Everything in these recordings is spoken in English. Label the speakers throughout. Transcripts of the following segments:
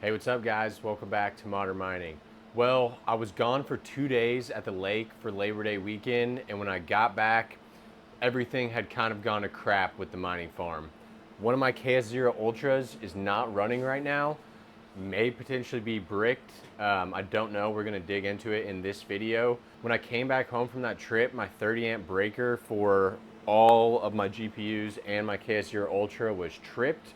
Speaker 1: Hey, what's up guys? Welcome back to Modern Mining. Well, I was gone for 2 days at the lake for Labor Day weekend, and when I got back, everything had kind of gone to crap with the mining farm. One of my KS0 Ultras is not running right now, may potentially be bricked. I don't know, we're gonna dig into it in this video. When I came back home from that trip, my 30 amp breaker for all of my GPUs and my KS0 Ultra was tripped,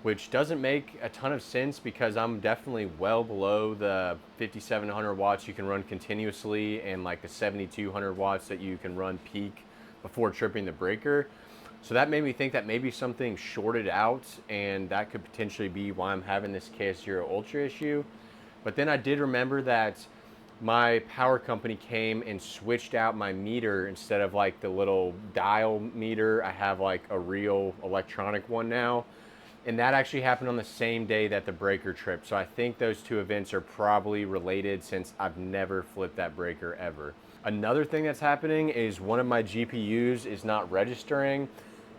Speaker 1: which doesn't make a ton of sense because I'm definitely well below the 5700 watts you can run continuously and like the 7200 watts that you can run peak before tripping the breaker. So that made me think that maybe something shorted out, and that could potentially be why I'm having this KS0 Ultra issue. But then I did remember that my power company came and switched out my meter. Instead of like the little dial meter, I have like a real electronic one now. And that actually happened on the same day that the breaker tripped. So I think those two events are probably related, since I've never flipped that breaker ever. Another thing that's happening is one of my GPUs is not registering.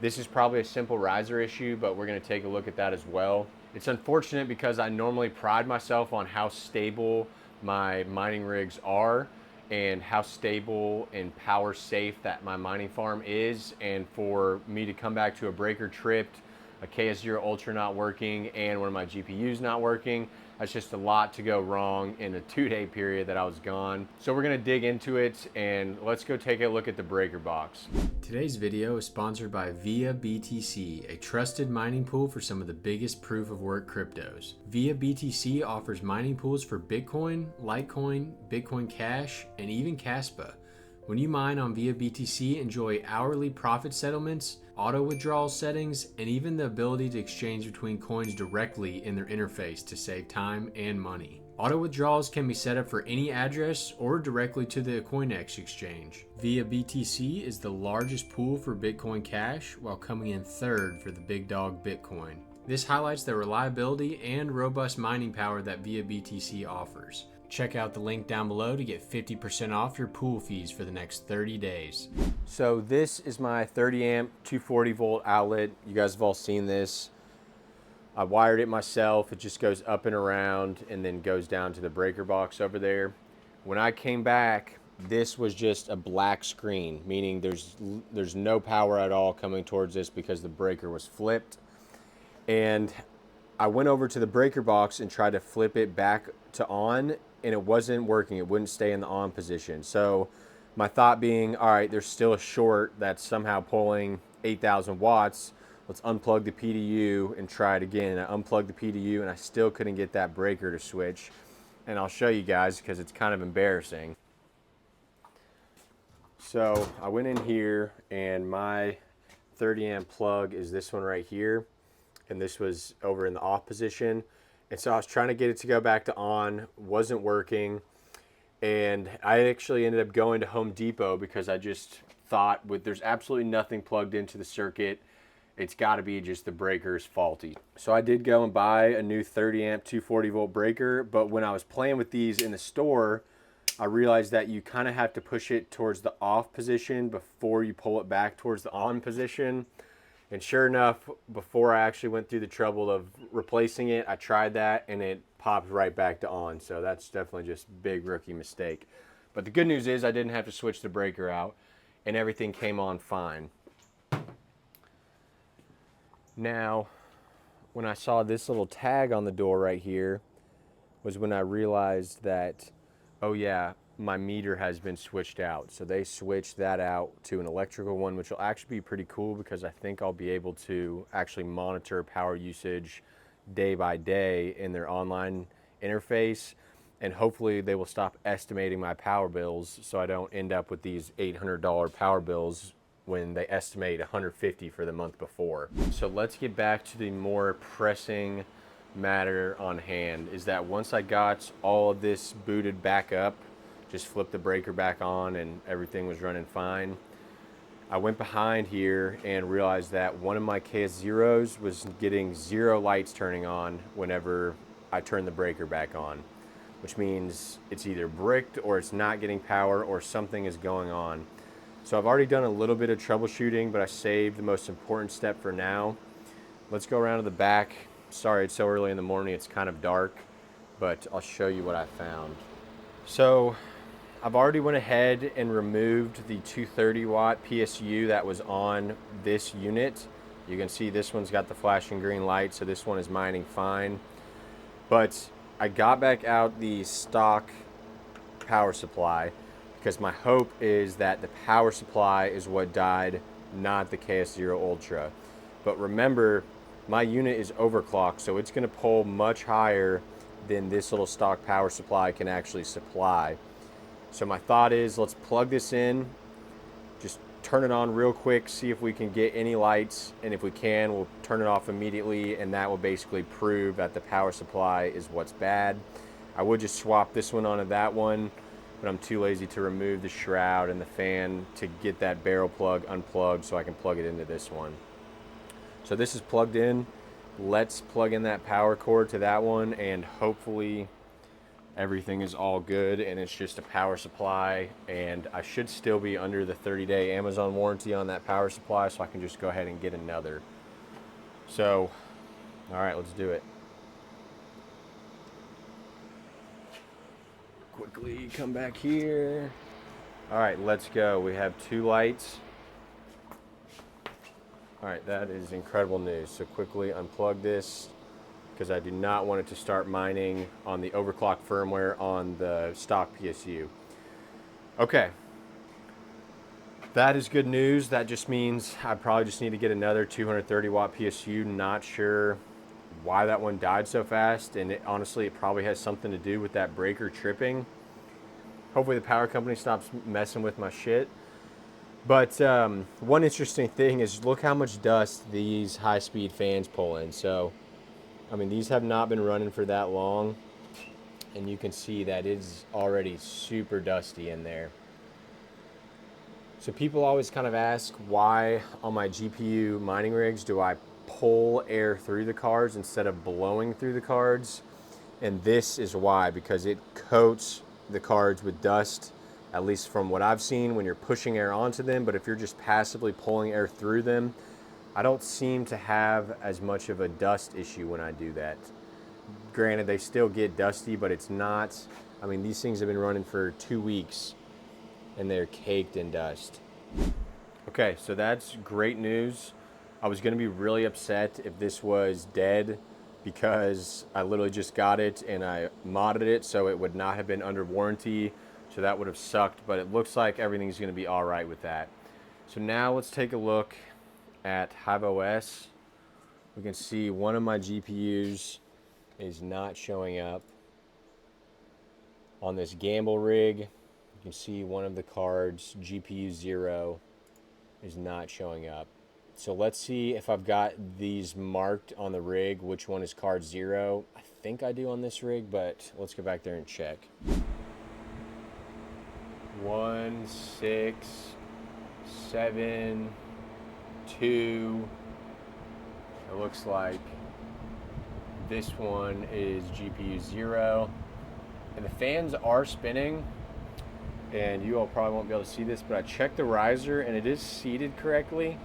Speaker 1: This is probably a simple riser issue, but we're gonna take a look at that as well. It's unfortunate because I normally pride myself on how stable my mining rigs are and how stable and power safe that my mining farm is. And for me to come back to a breaker tripped, a KS0 Ultra not working, and one of my GPUs not working, that's just a lot to go wrong in a 2-day period that I was gone. So we're gonna dig into it, and let's go take a look at the breaker box. Today's video is sponsored by Via BTC, a trusted mining pool for some of the biggest proof of work cryptos. Via BTC offers mining pools for Bitcoin, Litecoin, Bitcoin Cash, and even Caspa. When you mine on Via BTC, enjoy hourly profit settlements, auto withdrawal settings, and even the ability to exchange between coins directly in their interface to save time and money. Auto withdrawals can be set up for any address or directly to the CoinEx exchange. Via BTC is the largest pool for Bitcoin Cash, while coming in third for the big dog Bitcoin. This highlights the reliability and robust mining power that Via BTC offers. Check out the link down below to get 50% off your pool fees for the next 30 days. So this is my 30 amp 240 volt outlet. You guys have all seen this. I wired it myself. It just goes up and around and then goes down to the breaker box over there. When I came back, this was just a black screen, meaning there's no power at all coming towards this because the breaker was flipped. And I went over to the breaker box and tried to flip it back to on, and it wasn't working. It wouldn't stay in the on position. So my thought being, all right, there's still a short that's somehow pulling 8,000 watts. Let's unplug the PDU and try it again. I unplugged the PDU and I still couldn't get that breaker to switch. And I'll show you guys because it's kind of embarrassing. So I went in here, and my 30 amp plug is this one right here. And this was over in the off position. And so I was trying to get it to go back to on, wasn't working. And I actually ended up going to Home Depot because I just thought, there's absolutely nothing plugged into the circuit. It's gotta be just the breaker's faulty. So I did go and buy a new 30 amp 240 volt breaker, but when I was playing with these in the store, I realized that you kind of have to push it towards the off position before you pull it back towards the on position. And sure enough, before I actually went through the trouble of replacing it, I tried that and it popped right back to on. So that's definitely just a big rookie mistake. But the good news is I didn't have to switch the breaker out and everything came on fine. Now, when I saw this little tag on the door right here was when I realized that, oh yeah, my meter has been switched out. So they switched that out to an electrical one, which will actually be pretty cool because I think I'll be able to actually monitor power usage day by day in their online interface. And hopefully they will stop estimating my power bills so I don't end up with these $800 power bills when they estimate $150 for the month before. So let's get back to the more pressing matter on hand, is that once I got all of this booted back up, just flipped the breaker back on and everything was running fine, I went behind here and realized that one of my KS0s was getting 0 lights turning on whenever I turned the breaker back on, which means it's either bricked or it's not getting power or something is going on. So I've already done a little bit of troubleshooting, but I saved the most important step for now. Let's go around to the back Sorry it's so early in the morning, it's kind of dark, but I'll show you what I found. So I've already went ahead and removed the 230 watt PSU that was on this unit. You can see this one's got the flashing green light, so this one is mining fine. But I got back out the stock power supply because my hope is that the power supply is what died, not the KS0 Ultra. But remember, my unit is overclocked, so it's going to pull much higher than this little stock power supply can actually supply. So my thought is, let's plug this in, just turn it on real quick, see if we can get any lights, and if we can, we'll turn it off immediately, and that will basically prove that the power supply is what's bad. I would just swap this one onto that one, but I'm too lazy to remove the shroud and the fan to get that barrel plug unplugged so I can plug it into this one. So this is plugged in. Let's plug in that power cord to that one, and hopefully everything is all good and it's just a power supply, and I should still be under the 30-day Amazon warranty on that power supply, so I can just go ahead and get another. So, all right, let's do it. Quickly come back here. All right, let's go. We have 2 lights. All right, that is incredible news. So quickly unplug this, because I do not want it to start mining on the overclock firmware on the stock PSU. Okay, that is good news. That just means I probably just need to get another 230 watt PSU. Not sure why that one died so fast, and honestly, it probably has something to do with that breaker tripping. Hopefully the power company stops messing with my shit. But one interesting thing is, look how much dust these high-speed fans pull in. So I mean, these have not been running for that long, and you can see that it's already super dusty in there. So people always kind of ask why on my GPU mining rigs do I pull air through the cards instead of blowing through the cards, and this is why, because it coats the cards with dust, at least from what I've seen when you're pushing air onto them. But if you're just passively pulling air through them, I don't seem to have as much of a dust issue when I do that. Granted, they still get dusty, but it's not, I mean, these things have been running for 2 weeks and they're caked in dust. Okay, so that's great news. I was gonna be really upset if this was dead, because I literally just got it and I modded it so it would not have been under warranty. So that would have sucked, but it looks like everything's gonna be all right with that. So now let's take a look at Hive OS. We can see one of my GPUs is not showing up. On this gamble rig, you can see one of the cards, GPU 0, is not showing up. So let's see if I've got these marked on the rig, which one is card 0. I think I do on this rig, but let's go back there and check. 1, 6, 7, 2. It looks like this one is GPU 0. And the fans are spinning, and you all probably won't be able to see this, but I checked the riser and it is seated correctly.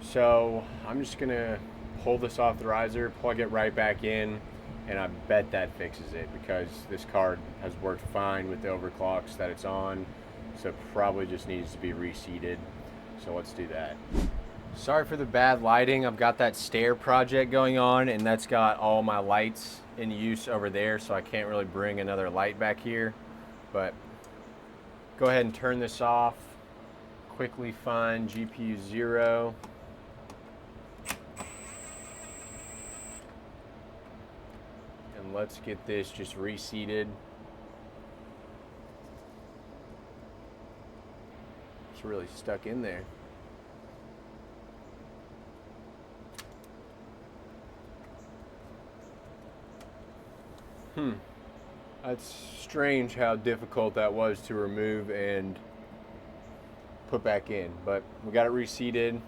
Speaker 1: So I'm just gonna pull this off the riser, plug it right back in, and I bet that fixes it, because this card has worked fine with the overclocks that it's on, so it probably just needs to be reseated. So let's do that. Sorry for the bad lighting. I've got that stair project going on, and that's got all my lights in use over there, so I can't really bring another light back here. But go ahead and turn this off. Quickly find GPU 0. And let's get this just reseated. It's really stuck in there. That's strange how difficult that was to remove and put back in, but we got it reseated.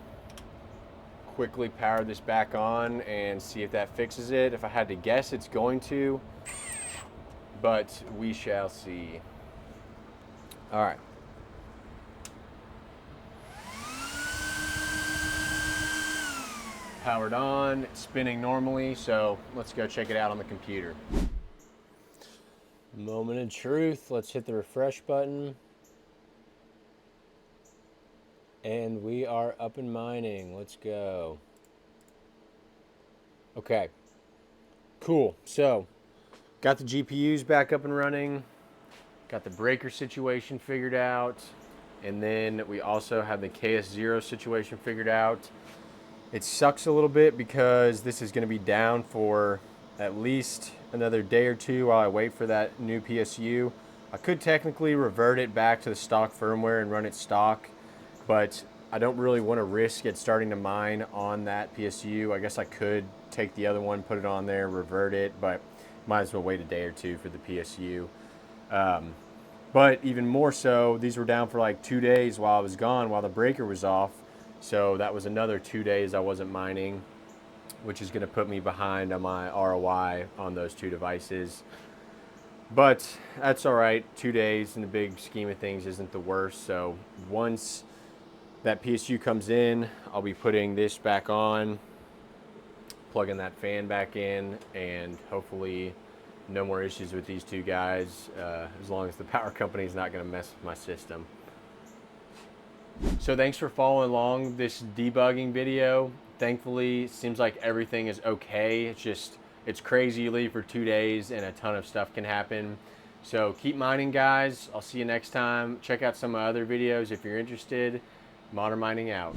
Speaker 1: Quickly power this back on and see if that fixes it. If I had to guess, it's going to, but we shall see. All right. powered on, it's spinning normally, so let's go check it out on the computer. Moment of truth, let's hit the refresh button. And we are up and mining, let's go. Okay, cool, so got the GPUs back up and running, got the breaker situation figured out, and then we also have the KS0 situation figured out. It sucks a little bit because this is gonna be down for at least another day or two while I wait for that new PSU. I could technically revert it back to the stock firmware and run it stock, but I don't really want to risk it starting to mine on that PSU. I guess I could take the other one, put it on there, revert it, but might as well wait a day or two for the PSU. But even more so, these were down for like 2 days while I was gone, while the breaker was off. So that was another 2 days I wasn't mining, which is going to put me behind on my ROI on those two devices. But that's all right. 2 days in the big scheme of things isn't the worst. So once that PSU comes in, I'll be putting this back on, plugging that fan back in, and hopefully no more issues with these two guys, as long as the power company is not going to mess with my system. So thanks for following along this debugging video. Thankfully, it seems like everything is okay. It's crazy. You leave for 2 days and a ton of stuff can happen. So keep mining, guys. I'll see you next time. Check out some of my other videos if you're interested. Modern Mining out.